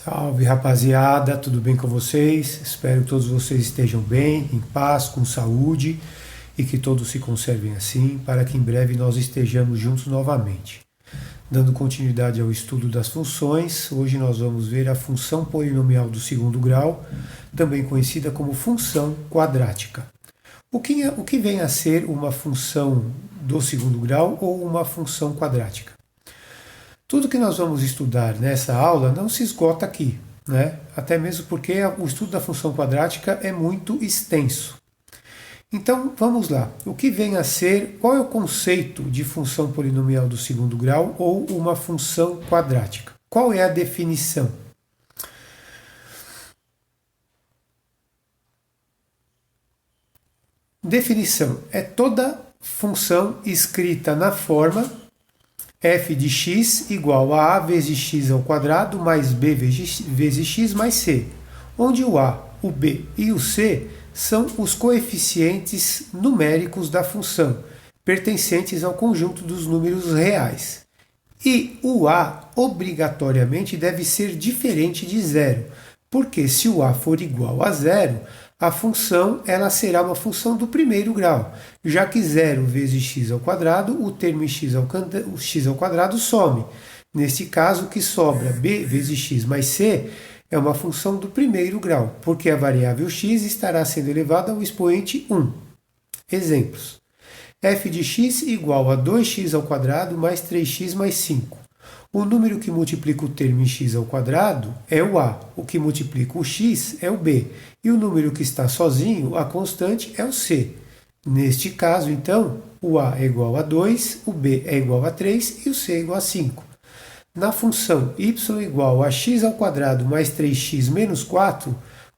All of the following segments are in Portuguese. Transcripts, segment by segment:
Salve rapaziada, tudo bem com vocês? Espero que todos vocês estejam bem, em paz, com saúde e que todos se conservem assim, para que em breve nós estejamos juntos novamente. Dando continuidade ao estudo das funções, hoje nós vamos ver a função polinomial do segundo grau, também conhecida como função quadrática. O que vem a ser uma função do segundo grau ou uma função quadrática? Tudo que nós vamos estudar nessa aula não se esgota aqui, né? Até mesmo porque o estudo da função quadrática é muito extenso. Então, vamos lá. O que vem a ser, qual é o conceito de função polinomial do segundo grau ou uma função quadrática? Qual é a definição? Definição é toda função escrita na forma f de x igual a vezes x ao quadrado mais b vezes x mais c, onde o a, o b e o c são os coeficientes numéricos da função, pertencentes ao conjunto dos números reais. E o a obrigatoriamente deve ser diferente de zero, porque se o a for igual a zero, a função ela será uma função do primeiro grau, já que 0 vezes x ao quadrado, o termo x ao quadrado some. Neste caso, o que sobra, b vezes x mais c, é uma função do primeiro grau, porque a variável x estará sendo elevada ao expoente 1. Exemplos. F de x igual a 2x ao quadrado mais 3x mais 5. O número que multiplica o termo em x ao quadrado é o a, o que multiplica o x é o b, e o número que está sozinho, a constante, é o c. Neste caso, então, o a é igual a 2, o b é igual a 3 e o c é igual a 5. Na função y igual a x ao quadrado mais 3x menos 4,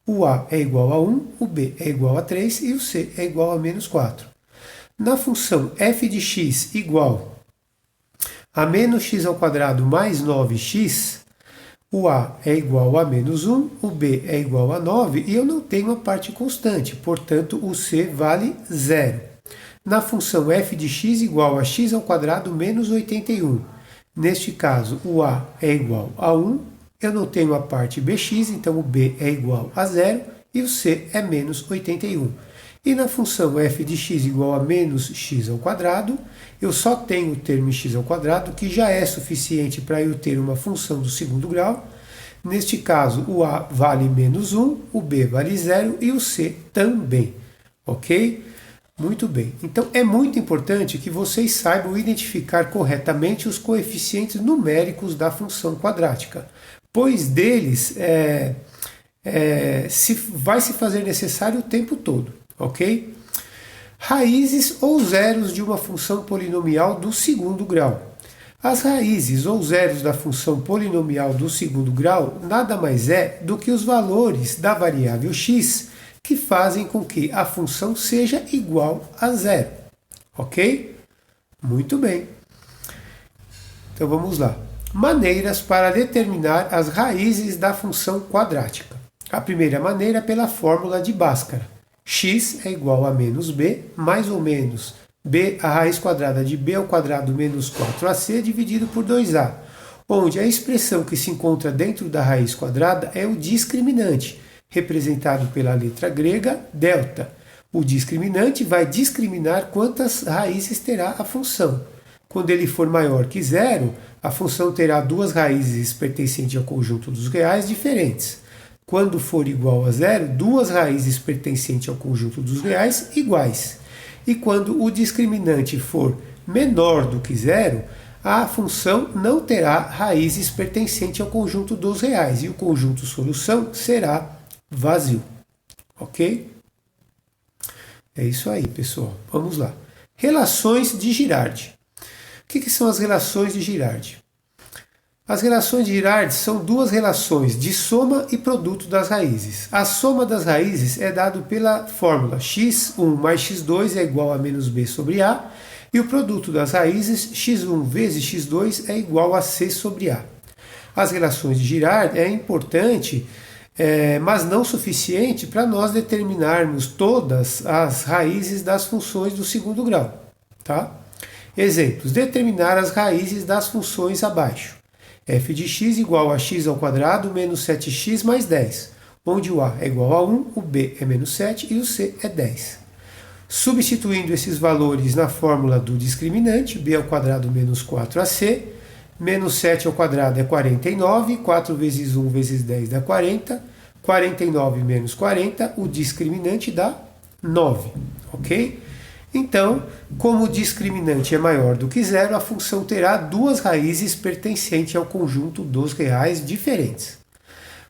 o a é igual a 1, o b é igual a 3 e o c é igual a menos 4. Na função f de x igual a menos x ao quadrado mais 9x, o a é igual a menos 1, o b é igual a 9 e eu não tenho a parte constante, portanto o c vale 0. Na função f de x igual a x ao quadrado menos 81, neste caso o a é igual a 1, eu não tenho a parte bx, então o b é igual a 0 e o c é menos 81. E na função f de x igual a menos x ao quadrado, eu só tenho o termo x ao quadrado, que já é suficiente para eu ter uma função do segundo grau. Neste caso, o a vale menos 1, o b vale 0 e o c também. Ok? Muito bem. Então, é muito importante que vocês saibam identificar corretamente os coeficientes numéricos da função quadrática, pois deles vai se fazer necessário o tempo todo. Ok? Raízes ou zeros de uma função polinomial do segundo grau. As raízes ou zeros da função polinomial do segundo grau nada mais é do que os valores da variável x que fazem com que a função seja igual a zero. Ok? Muito bem. Então vamos lá. Maneiras para determinar as raízes da função quadrática. A primeira maneira é pela fórmula de Bhaskara. X é igual a menos b, mais ou menos b, a raiz quadrada de b ao quadrado menos 4ac dividido por 2a, onde a expressão que se encontra dentro da raiz quadrada é o discriminante, representado pela letra grega delta. O discriminante vai discriminar quantas raízes terá a função. Quando ele for maior que zero, a função terá duas raízes pertencentes ao conjunto dos reais diferentes. Quando for igual a zero, duas raízes pertencentes ao conjunto dos reais iguais. E quando o discriminante for menor do que zero, a função não terá raízes pertencentes ao conjunto dos reais e o conjunto solução será vazio. Ok? É isso aí, pessoal. Vamos lá. Relações de Girardi. O que são as relações de Girardi? As relações de Girardi são duas relações de soma e produto das raízes. A soma das raízes é dado pela fórmula x1 mais x2 é igual a menos b sobre a, e o produto das raízes x1 vezes x2 é igual a c sobre a. As relações de Girardi é importante, mas não suficiente para nós determinarmos todas as raízes das funções do segundo grau. Tá? Exemplos. Determinar as raízes das funções abaixo. f de x igual a x ao quadrado menos 7x mais 10, onde o a é igual a 1, o b é menos 7 e o c é 10. Substituindo esses valores na fórmula do discriminante, b ao quadrado menos 4ac, menos 7 ao quadrado é 49, 4 vezes 1 vezes 10 dá 40, 49 menos 40, o discriminante dá 9, ok? Então, como o discriminante é maior do que zero, a função terá duas raízes pertencentes ao conjunto dos reais diferentes.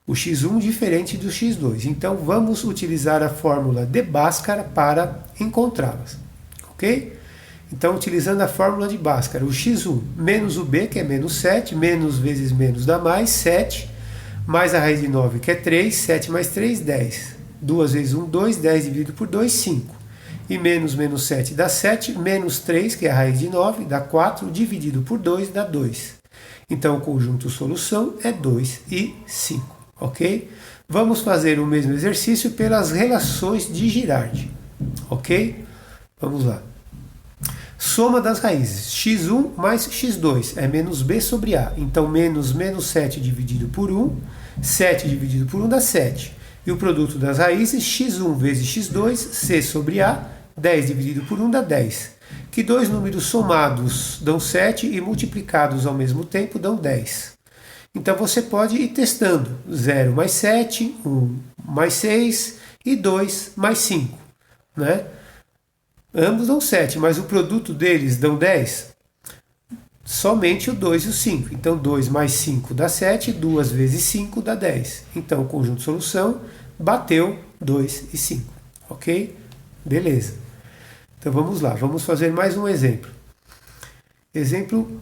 O x1 diferente do x2. Então, vamos utilizar a fórmula de Bhaskara para encontrá-las, ok? Então, utilizando a fórmula de Bhaskara, o x1 menos o b, que é menos 7, menos vezes menos dá mais, 7, mais a raiz de 9, que é 3, 7 mais 3, 10. 2 vezes 1, 2, 10 dividido por 2, 5. E menos 7 dá 7, menos 3, que é a raiz de 9, dá 4, dividido por 2 dá 2. Então, o conjunto solução é 2 e 5, ok? Vamos fazer o mesmo exercício pelas relações de Girardi, ok? Vamos lá. Soma das raízes, x1 mais x2 é menos b sobre a. Então, menos 7 dividido por 1, 7 dividido por 1 dá 7. E o produto das raízes, x1 vezes x2, c sobre a, 10 dividido por 1 dá 10. Que dois números somados dão 7 e multiplicados ao mesmo tempo dão 10. Então você pode ir testando 0 mais 7, 1 mais 6 e 2 mais 5. Né? Ambos dão 7, mas o produto deles dão 10? Somente o 2 e o 5. Então, 2 mais 5 dá 7, 2 vezes 5 dá 10. Então, o conjunto de solução bateu 2 e 5. Ok? Beleza. Então, vamos lá. Vamos fazer mais um exemplo. Exemplo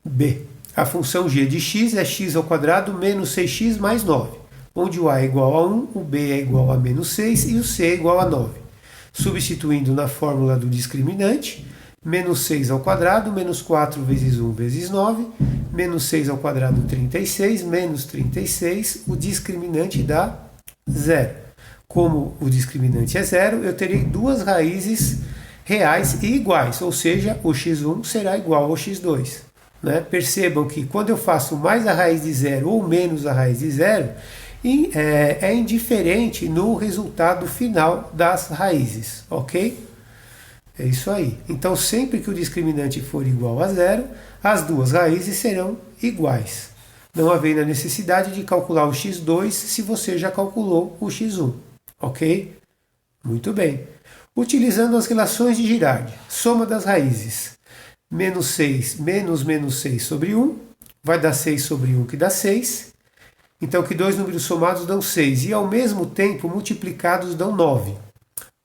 B. A função g de x é x ao quadrado menos 6x mais 9, onde o a é igual a 1, o b é igual a menos 6 e o c é igual a 9. Substituindo na fórmula do discriminante, menos 6 ao quadrado, menos 4 vezes 1 vezes 9, menos 6 ao quadrado, 36, menos 36, o discriminante dá 0. Como o discriminante é 0, eu terei duas raízes reais e iguais, ou seja, o x1 será igual ao x2. Né? Percebam que quando eu faço mais a raiz de 0 ou menos a raiz de 0, é indiferente no resultado final das raízes, ok? É isso aí. Então, sempre que o discriminante for igual a 0, as duas raízes serão iguais. Não havendo a necessidade de calcular o x2 se você já calculou o x1, ok? Muito bem. Utilizando as relações de Girardi, soma das raízes. Menos 6 menos menos 6 sobre 1, vai dar 6 sobre 1, que dá 6. Então, que dois números somados dão 6 e, ao mesmo tempo, multiplicados dão 9.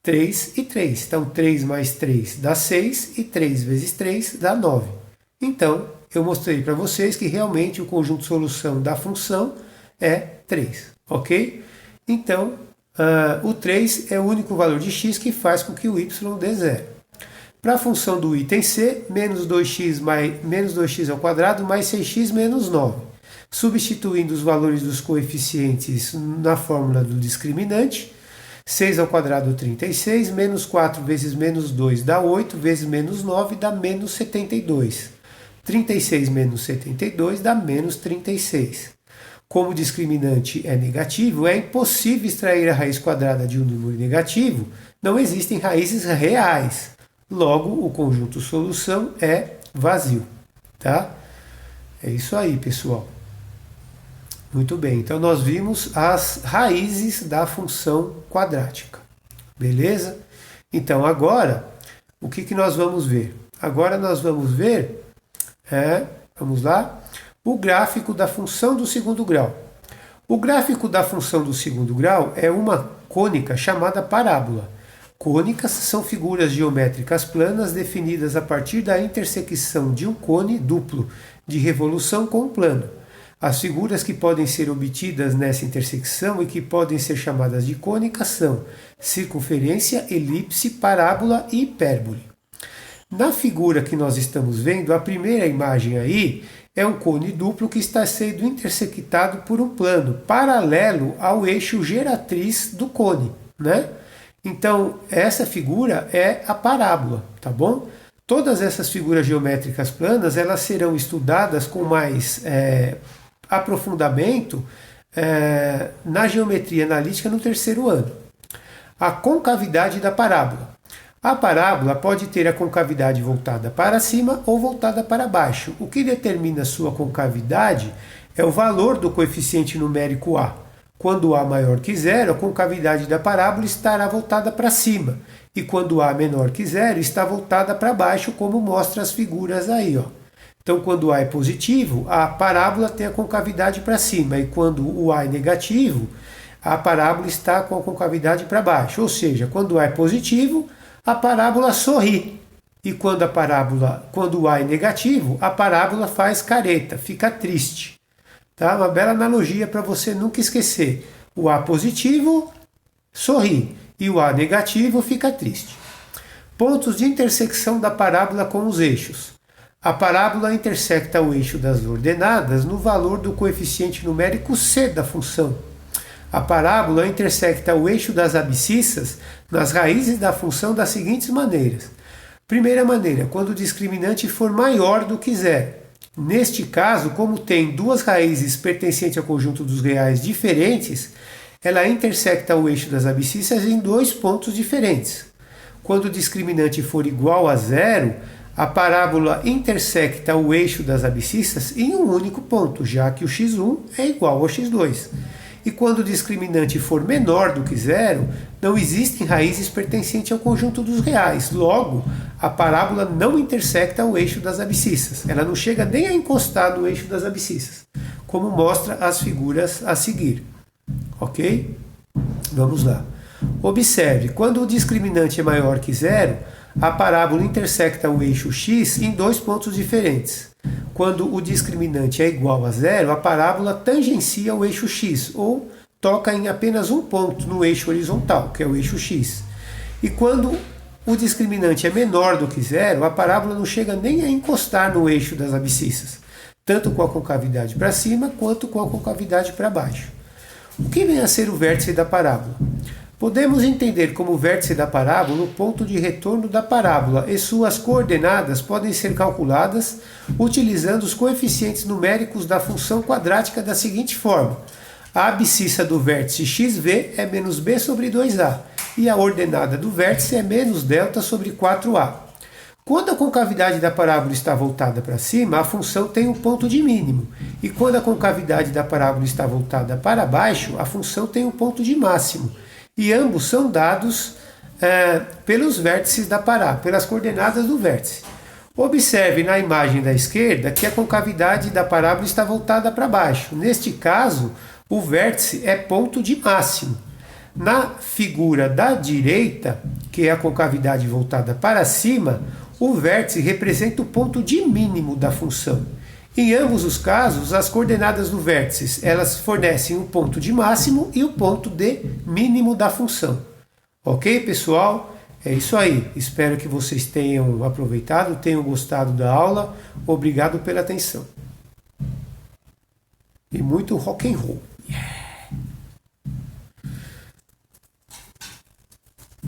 3 e 3. Então, 3 mais 3 dá 6 e 3 vezes 3 dá 9. Então, eu mostrei para vocês que realmente o conjunto de solução da função é 3, ok? Então, o 3 é o único valor de x que faz com que o y dê 0. Para a função do item C, menos 2x ao quadrado mais 6x menos 9. Substituindo os valores dos coeficientes na fórmula do discriminante, 6 ao quadrado 36, menos 4 vezes menos 2 dá 8, vezes menos 9 dá menos 72. 36 menos 72 dá menos 36. Como o discriminante é negativo, é impossível extrair a raiz quadrada de um número negativo, não existem raízes reais. Logo, o conjunto solução é vazio. Tá? É isso aí, pessoal. Muito bem, então nós vimos as raízes da função quadrática, beleza? Então agora, o que nós vamos ver? Agora nós vamos ver, vamos lá, o gráfico da função do segundo grau. O gráfico da função do segundo grau é uma cônica chamada parábola. Cônicas são figuras geométricas planas definidas a partir da intersecção de um cone duplo de revolução com um plano. As figuras que podem ser obtidas nessa intersecção e que podem ser chamadas de cônicas são circunferência, elipse, parábola e hipérbole. Na figura que nós estamos vendo, a primeira imagem aí é um cone duplo que está sendo intersectado por um plano paralelo ao eixo geratriz do cone, né? Então, essa figura é a parábola, tá bom? Todas essas figuras geométricas planas, elas serão estudadas com mais aprofundamento na geometria analítica no terceiro ano. A concavidade da parábola. A parábola pode ter a concavidade voltada para cima ou voltada para baixo. O que determina sua concavidade é o valor do coeficiente numérico A. Quando A maior que zero, a concavidade da parábola estará voltada para cima. E quando A menor que zero, está voltada para baixo, como mostra as figuras aí, ó. Então, quando A é positivo, a parábola tem a concavidade para cima. E quando o A é negativo, a parábola está com a concavidade para baixo. Ou seja, quando A é positivo, a parábola sorri. E quando o A é negativo, a parábola faz careta, fica triste. Tá? Uma bela analogia para você nunca esquecer. O A positivo sorri e o A negativo fica triste. Pontos de intersecção da parábola com os eixos. A parábola intersecta o eixo das ordenadas no valor do coeficiente numérico c da função. A parábola intersecta o eixo das abscissas nas raízes da função das seguintes maneiras. Primeira maneira, quando o discriminante for maior do que zero. Neste caso, como tem duas raízes pertencentes ao conjunto dos reais diferentes, ela intersecta o eixo das abscissas em dois pontos diferentes. Quando o discriminante for igual a zero, a parábola intersecta o eixo das abscissas em um único ponto, já que o x1 é igual ao x2. E quando o discriminante for menor do que zero, não existem raízes pertencentes ao conjunto dos reais. Logo, a parábola não intersecta o eixo das abscissas. Ela não chega nem a encostar no eixo das abscissas, como mostra as figuras a seguir. Ok? Vamos lá. Observe, quando o discriminante é maior que zero, a parábola intersecta o eixo x em dois pontos diferentes. Quando o discriminante é igual a zero, a parábola tangencia o eixo x, ou toca em apenas um ponto no eixo horizontal, que é o eixo x. E quando o discriminante é menor do que zero, a parábola não chega nem a encostar no eixo das abscissas, tanto com a concavidade para cima quanto com a concavidade para baixo. O que vem a ser o vértice da parábola? Podemos entender como vértice da parábola o ponto de retorno da parábola e suas coordenadas podem ser calculadas utilizando os coeficientes numéricos da função quadrática da seguinte forma. A abscissa do vértice xv é menos b sobre 2a e a ordenada do vértice é menos delta sobre 4a. Quando a concavidade da parábola está voltada para cima, a função tem um ponto de mínimo. E quando a concavidade da parábola está voltada para baixo, a função tem um ponto de máximo. E ambos são dados pelos vértices da parábola, pelas coordenadas do vértice. Observe na imagem da esquerda que a concavidade da parábola está voltada para baixo. Neste caso, o vértice é ponto de máximo. Na figura da direita, que é a concavidade voltada para cima, o vértice representa o ponto de mínimo da função. Em ambos os casos, as coordenadas do vértice elas fornecem o ponto de máximo e o ponto de mínimo da função. Ok, pessoal? É isso aí. Espero que vocês tenham aproveitado, tenham gostado da aula. Obrigado pela atenção. E muito rock and roll.